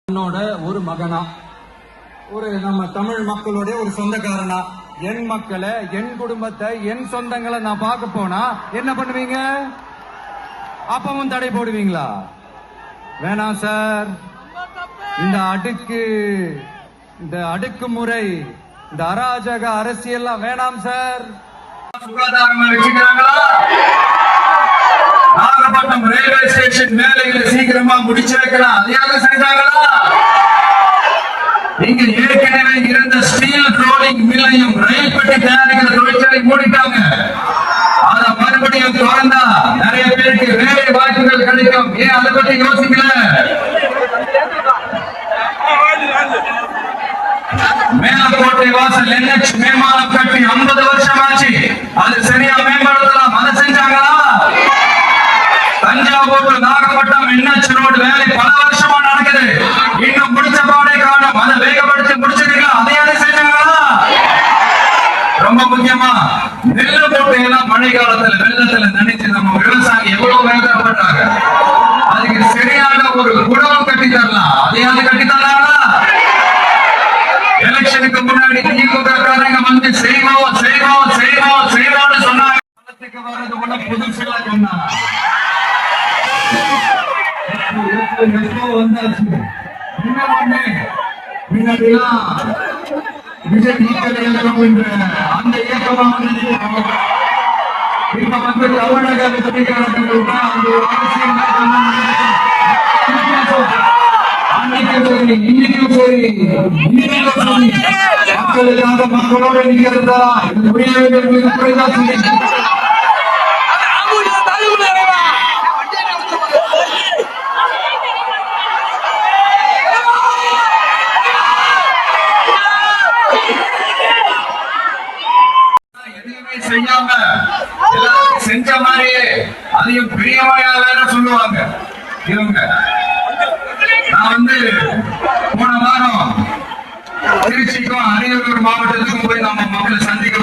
என்னோட ஒரு மகனா, ஒரு நம்ம தமிழ் மக்களுடைய ஒரு சொந்தக்காரனா, என் மக்களை, என் குடும்பத்தை, என் சொந்தங்களை நான் பார்க்க போனா என்ன பண்ணுவீங்க? அப்பவும் தடை போடுவீங்களா? வேணாம் சார். இந்த அடுக்குமுறை, இந்த அராஜக அரசியல் வேணாம் சார். சுகாதாரமா வச்சுக்கிறாங்களா? நாகப்பட்டினம் ரயில்வே ஸ்டேஷன் வேலைகளை சீக்கிரமா முடிச்சு வைக்கலாம். அதையாக செய்தாங்களா? இங்க ஏற்கனவே இருந்த ஸ்டீல் ரோலிங் மில்லையும் ரயில் பெட்டி தயாரிக்கிற தொழிற்சாலை மூடிட்டாங்க. அத மறுபடியும் திறந்தா நிறைய பேருக்கு வேலை வாய்ப்புகள் கிடைக்கும். ஏன் அதை பத்தி யோசிக்கல? மேலக்கோட்டை வாசல் NH மேம்பாலம் கட்டி 50 வருஷம் ஆச்சு. அது சரியா மேம்படுத்தலாம். அதை செஞ்சாங்களா? தஞ்சாவூர் நாகப்பட்டினம் NH ரோடு வேலை பல வருஷமா நடக்குது. இன்னும் முடிச்ச பாடே காணும். அதை வேகப்படுத்தி முடிச்சிருக்கலாம். அதையாவது செஞ்சாங்களா? ரொம்ப முக்கியமா நெல்லு மூட்டையெல்லாம் மழை காலத்துல வெள்ளத்துல நினைச்சு நம்ம விவசாயி எவ்வளவு வேதனைப்பட்டாங்க. அதுக்கு சரியான ஒரு குடவும் கட்டி தரலாம். அதையாவது கட்டி தரலாங்களா? எலெக்ஷனுக்கு முன்னாடி திமுக காரங்க வந்து செய்வோம் செய்வோம் செய்வோம் செய்வோம்னு சொன்னாங்க. வர்றது கூட புதுசுல சொன்னாங்க. விஜய் இயக்கம் என்ற அந்த இயக்கமா வந்து இப்ப வந்து தமிழக பத்திரிகையாளர்கள் அந்த அரசியல் மக்களுக்காக மக்களோட நீங்க இருந்தா குறைதான் சொல்லி செய்யாம எல்லாரும் செஞ்ச மாதிரியே அதையும் பிரியமையா வேற சொல்லுவாங்க இவங்க. நான் வந்து போன வாரம் திருச்சிக்கும் அரியலூர் மாவட்டத்துக்கும் போய் நம்ம மக்களை சந்திக்க